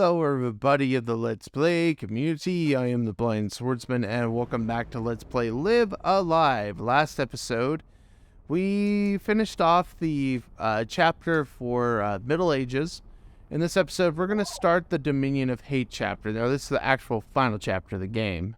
Hello everybody of the Let's Play community, I am the Blind Swordsman and welcome back to Let's Play Live Alive. Last episode, we finished off the chapter for Middle Ages. In this episode, we're going to start the Dominion of Hate chapter. Now this is the actual final chapter of the game.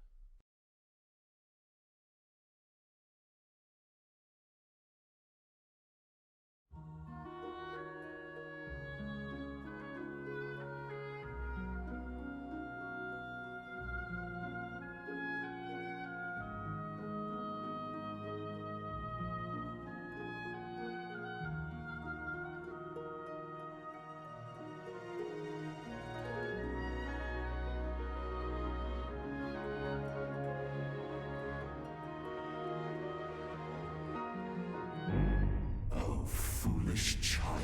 Foolish child,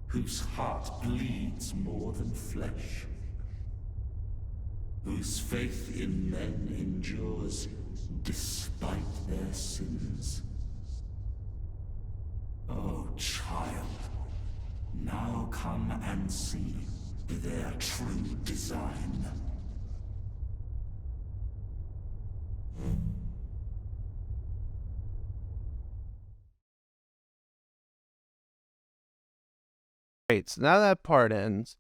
whose heart bleeds more than flesh, whose faith in men endures despite their sins. Oh, child, now come and see their true design. Great, so now that part ends.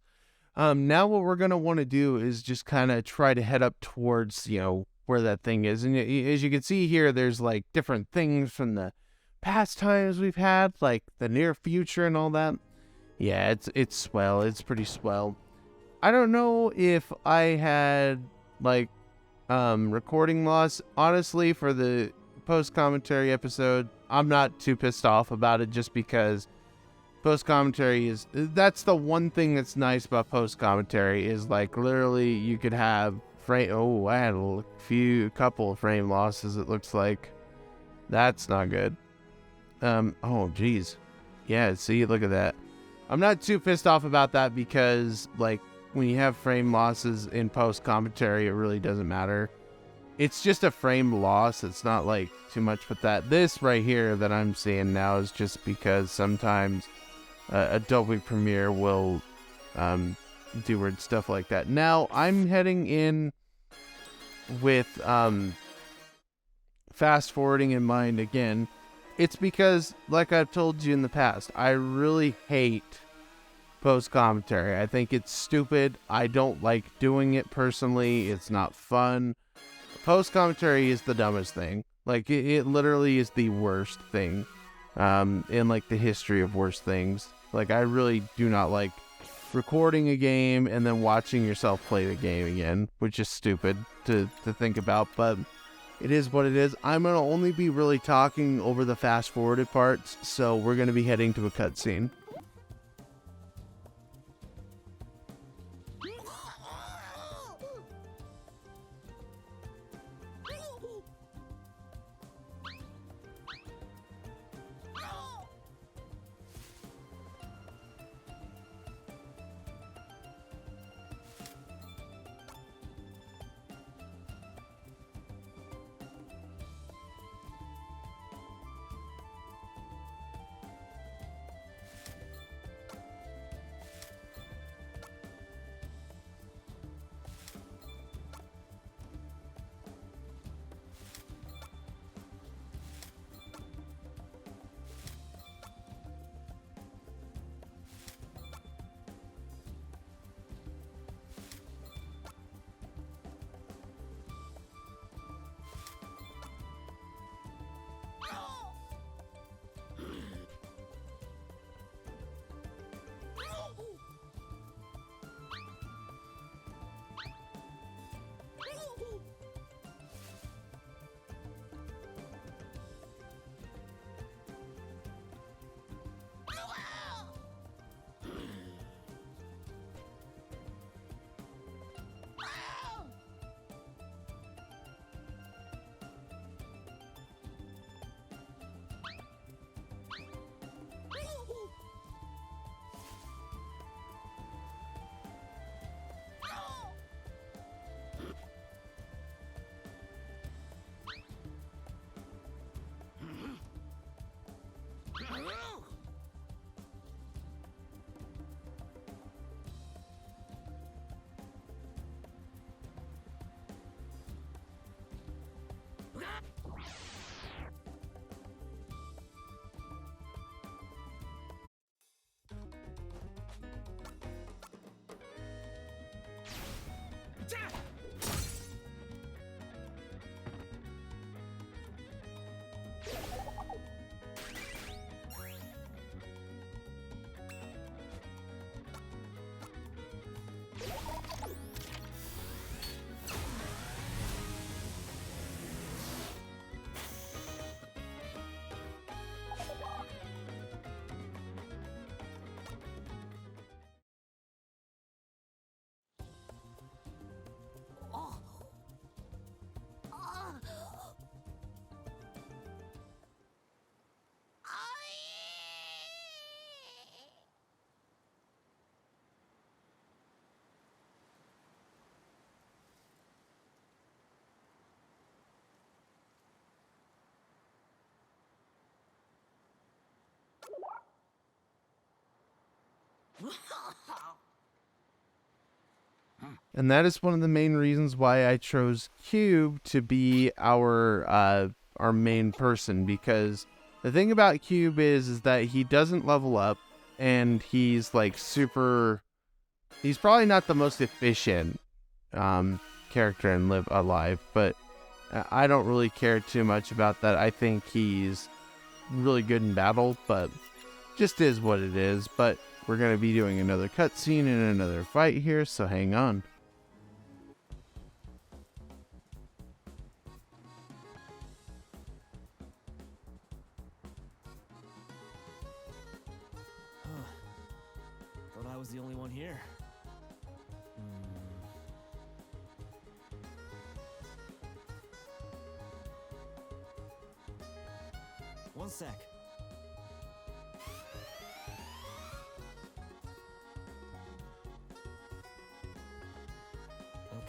Now what we're going to want to do is just kind of try to head up towards, where that thing is. And as you can see here, there's like different things from the past times we've had, like the near future and all that. Yeah, it's swell. It's pretty swell. I don't know if I had like recording loss. Honestly, for the post-commentary episode, I'm not too pissed off about it just because post-commentary that's the one thing that's nice about post-commentary is like literally you could have I had a couple of frame losses, it looks like. That's not good. Oh geez. Yeah, see, look at that. I'm not too pissed off about that because like when you have frame losses in post-commentary, it really doesn't matter. It's just a frame loss. It's not like too much with that. This right here that I'm seeing now is just because sometimes Adobe Premiere will do weird stuff like that. Now, I'm heading in with fast forwarding in mind again. It's because, like I've told you in the past, I really hate post-commentary. I think it's stupid. I don't like doing it personally. It's not fun. Post-commentary is the dumbest thing. Like, it literally is the worst thing in, like, the history of worst things. Like, I really do not like recording a game and then watching yourself play the game again, which is stupid to think about, but it is what it is. I'm going to only be really talking over the fast-forwarded parts, so we're going to be heading to a cutscene. And that is one of the main reasons why I chose Cube to be our main person, because the thing about Cube is that he doesn't level up, and he's like he's probably not the most efficient character in Live Alive, but I don't really care too much about that. I think he's really good in battle, but just is what it is. But we're going to be doing another cutscene and another fight here, so hang on. Thought I was the only one here. One sec.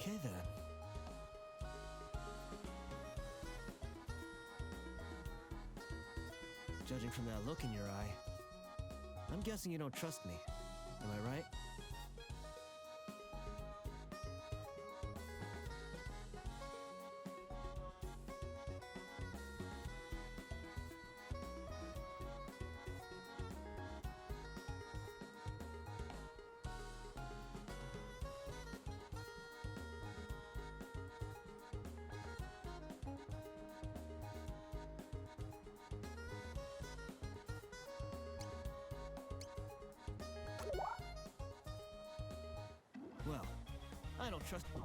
Okay then. Judging from that look in your eye, I'm guessing you don't trust me. Am I right? Well, I don't trust you.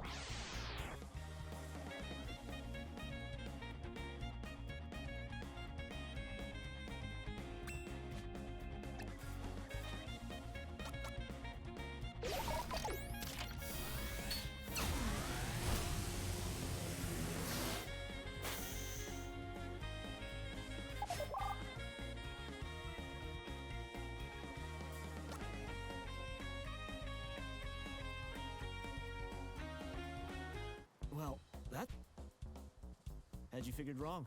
Well, that had you figured wrong.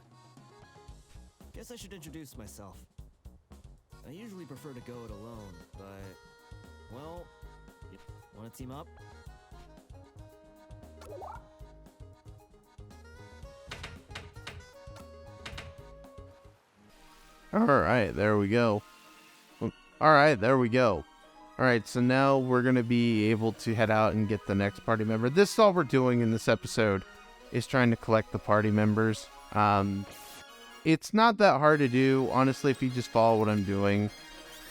Guess I should introduce myself. I usually prefer to go it alone, but well, want to team up? Alright, there we go. Alright, there we go. Alright, so now we're going to be able to head out and get the next party member. This is all we're doing in this episode, is trying to collect the party members. It's not that hard to do. Honestly, if you just follow what I'm doing,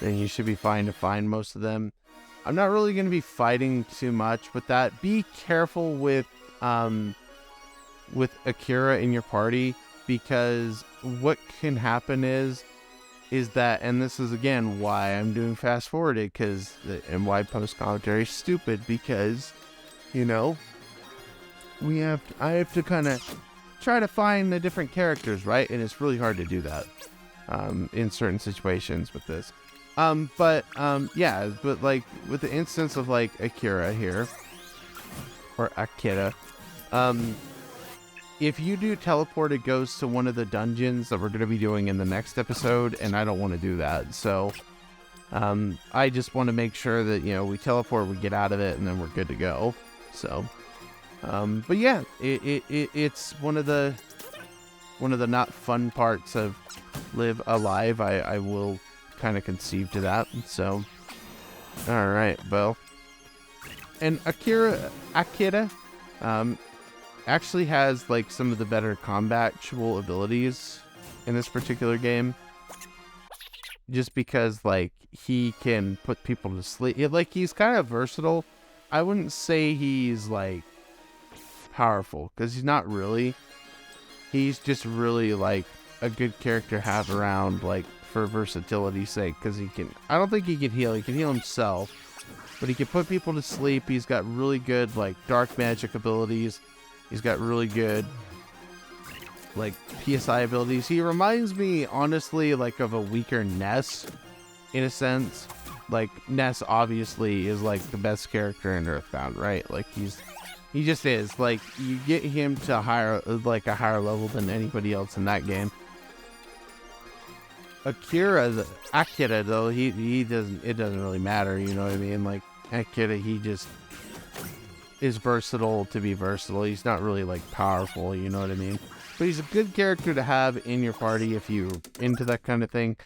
then you should be fine to find most of them. I'm not really going to be fighting too much with that. Be careful with Akira in your party, because what can happen is that, and this is again why I'm doing fast forwarded, and why post commentary is stupid, because, you know, I have to kind of try to find the different characters, right? And it's really hard to do that in certain situations with this. Yeah, but like with the instance of like Akira here, or Akira, if you do teleport, it goes to one of the dungeons that we're going to be doing in the next episode, and I don't want to do that. So I just want to make sure that, you know, we teleport, we get out of it, and then we're good to go. So, but yeah, it's one of the not fun parts of Live Alive. I will kind of concede to that. So, all right, well, and Akira actually has like some of the better combat-able abilities in this particular game, just because like he can put people to sleep. Like, he's kind of versatile. I wouldn't say he's like powerful, because he's not really. He's just really like a good character to have around, like for versatility's sake, because I don't think he can heal. He can heal himself, but he can put people to sleep. He's got really good like dark magic abilities. He's got really good, like, PSI abilities. He reminds me, honestly, like, of a weaker Ness, in a sense. Like, Ness, obviously, is, like, the best character in Earthbound, right? Like, he just is. Like, you get him to a higher level than anybody else in that game. Akira though, he doesn't, it doesn't really matter, you know what I mean? Like Akira, he just is versatile to be versatile. He's not really like powerful, you know what I mean? But he's a good character to have in your party if you're into that kind of thing.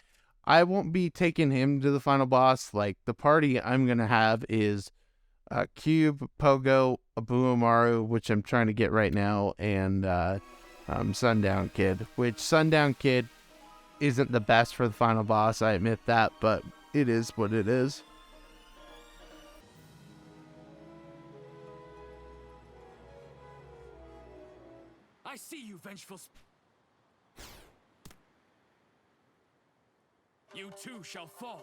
I won't be taking him to the final boss. Like the party I'm gonna have is Cube, Pogo, Abuamaru, which I'm trying to get right now, and Sundown Kid, which Sundown Kid isn't the best for the final boss, I admit that, but it is what it is. I see you, vengeful. You too shall fall.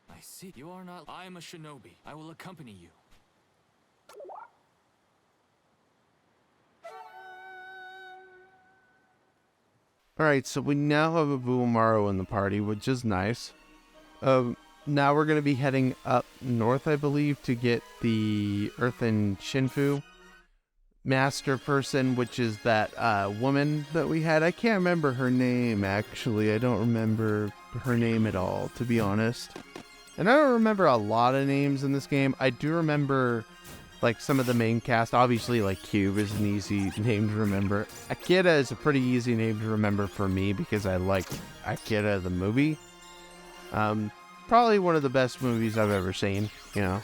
I see. You are not. I am a shinobi. I will accompany you. Alright, so we now have Abuamaru in the party, which is nice. Now we're going to be heading up north, I believe, to get the Earthen Shinfu master person, which is that woman that we had. I can't remember her name, actually. I don't remember her name at all, to be honest. And I don't remember a lot of names in this game. I do remember, like, some of the main cast. Obviously, like, Cube is an easy name to remember. Akira is a pretty easy name to remember for me because I like Akira the movie. Probably one of the best movies I've ever seen, you know.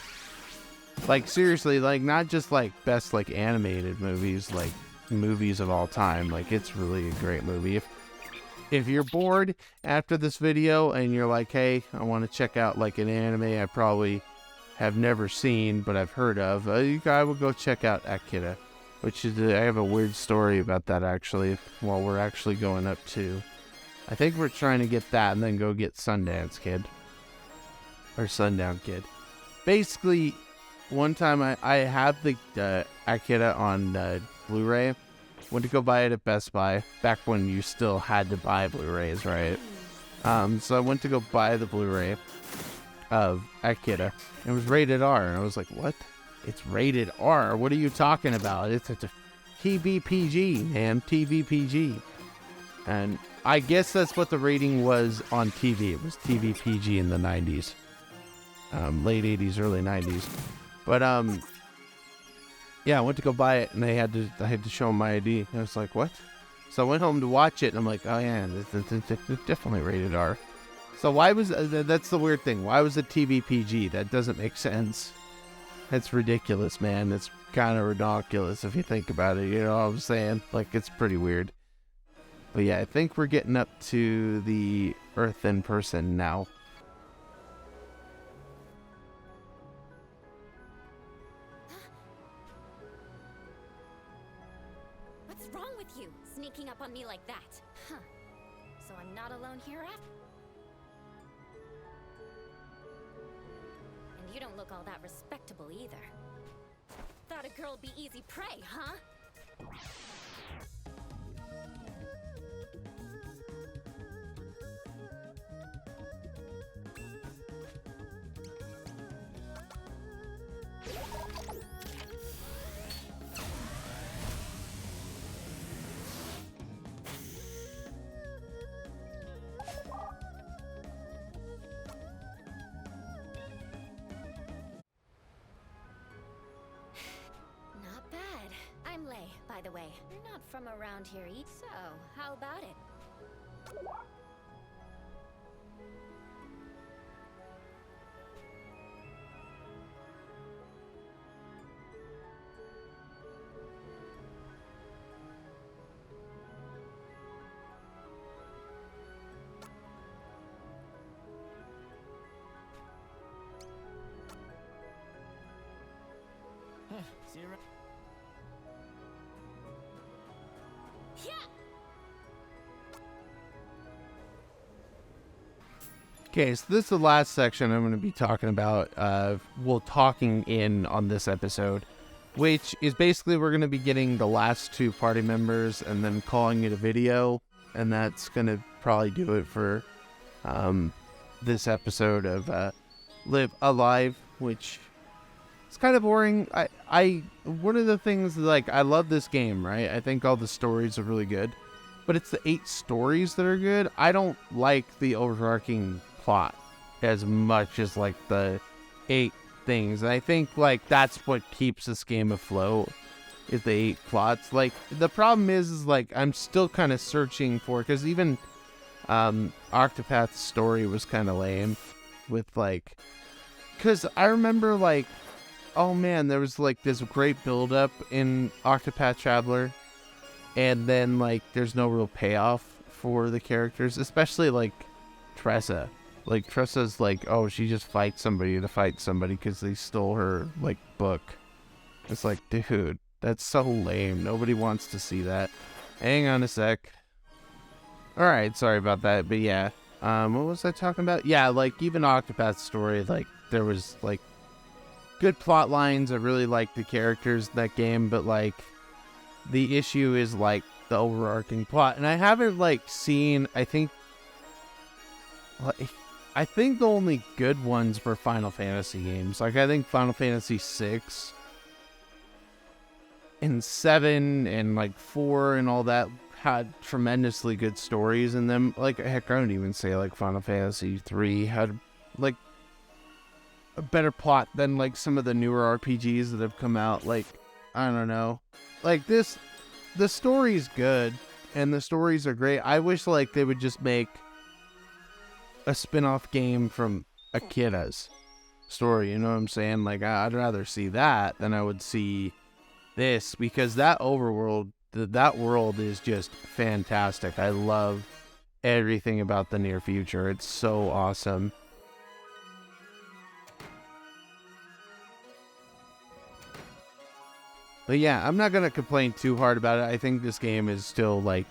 Like, seriously, like, not just, like, best, like, animated movies, like, movies of all time. Like, it's really a great movie. If you're bored after this video and you're like, hey, I want to check out, like, an anime I probably have never seen, but I've heard of, I will go check out Akira, which is, I have a weird story about that, actually, while we're actually going up to, I think we're trying to get that and then go get Sundance Kid, or Sundown Kid. Basically, one time I have the Akira on Blu-ray. Went to go buy it at Best Buy, back when you still had to buy Blu-rays, right? So I went to go buy the Blu-ray of Akira. It was rated R, and I was like, what? It's rated R? What are you talking about? It's a TVPG, man. TVPG. And I guess that's what the rating was on TV. It was TVPG in the 90s. Late 80s, early 90s. But, yeah, I went to go buy it, and I had to show them my ID. And I was like, what? So I went home to watch it, and I'm like, oh yeah, it's definitely rated R. So why was, that's the weird thing. Why was it TVPG? That doesn't make sense. That's ridiculous, man. It's kind of ridiculous if you think about it. You know what I'm saying? Like, it's pretty weird. But yeah, I think we're getting up to the Earthen person now. Sneaking up on me like that. Huh. So I'm not alone here after. And you don't look all that respectable either. Thought a girl'd be easy prey, huh? by the way. You're not from around here, so how about it? See you around. Okay, so this is the last section I'm going to be talking about, talking in on this episode, which is basically we're going to be getting the last two party members and then calling it a video, and that's going to probably do it for this episode of Live Alive, which is kind of boring. I one of the things, like, I love this game, right? I think all the stories are really good, but it's the 8 stories that are good. I don't like the overarching plot as much as like the 8 things. And I think like that's what keeps this game afloat, is the 8 plots. Like the problem is like I'm still kind of searching for, because even Octopath's story was kind of lame with like, because I remember like, oh man, there was like this great build up in Octopath Traveler, and then like there's no real payoff for the characters, especially like Tressa. Like Tressa's like, oh, she just fights somebody to fight somebody because they stole her like book. It's like, dude, that's so lame. Nobody wants to see that. Hang on a sec. Alright, sorry about that, but yeah. What was I talking about? Yeah, like even Octopath's story, like there was like good plot lines. I really liked the characters in that game, but like the issue is like the overarching plot. And I haven't like seen, I think the only good ones were Final Fantasy games. Like I think Final Fantasy VI and 7 and like 4 and all that had tremendously good stories in them. Like heck, I don't even say like Final Fantasy 3 had like a better plot than like some of the newer RPGs that have come out. Like, I don't know. Like this, the story's good and the stories are great. I wish like they would just make a spin-off game from Akira's story, you know what I'm saying? Like I'd rather see that than I would see this, because that overworld, that world is just fantastic. I love everything about the near future. It's so awesome. But yeah, I'm not gonna complain too hard about it. I think this game is still like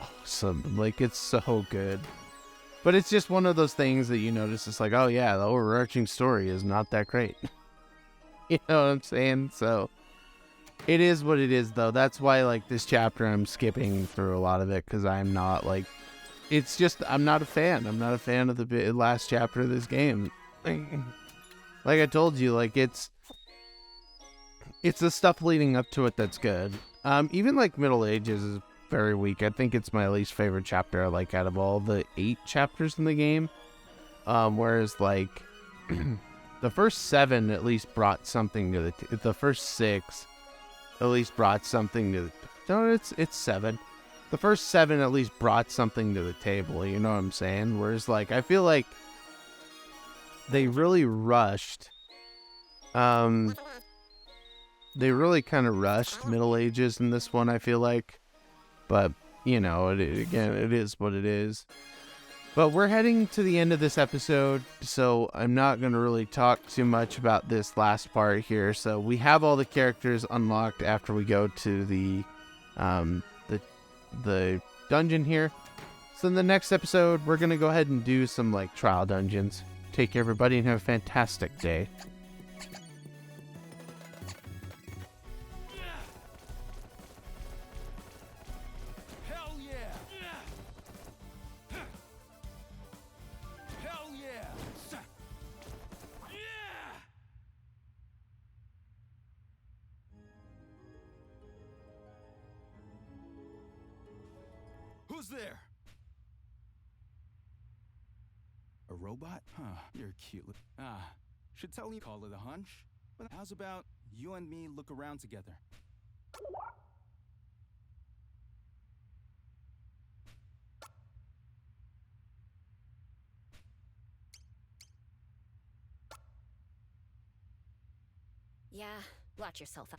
awesome. Like it's so good. But it's just one of those things that you notice. It's like, oh yeah, the overarching story is not that great. You know what I'm saying? So it is what it is, though. That's why, like, this chapter, I'm skipping through a lot of it, because I'm not, like, it's just, I'm not a fan. I'm not a fan of the last chapter of this game. Like I told you, like, it's the stuff leading up to it that's good. Even, like, Middle Ages is very weak. I think it's my least favorite chapter, like, out of all the 8 chapters in the game. Whereas, like, the first 7 at least brought something to the first 6 at least brought something to it's 7. The first 7 at least brought something to the table, you know what I'm saying? Whereas, like, I feel like they really rushed, they really kind of rushed Middle Ages in this one, I feel like. But, you know, again, it is what it is. But we're heading to the end of this episode, so I'm not going to really talk too much about this last part here. So we have all the characters unlocked after we go to the dungeon here. So in the next episode, we're going to go ahead and do some, like, trial dungeons. Take care, everybody, and have a fantastic day. Who's there? A robot? Huh, you're cute. Should tell you call it a hunch. But how's about you and me look around together? Yeah, watch yourself.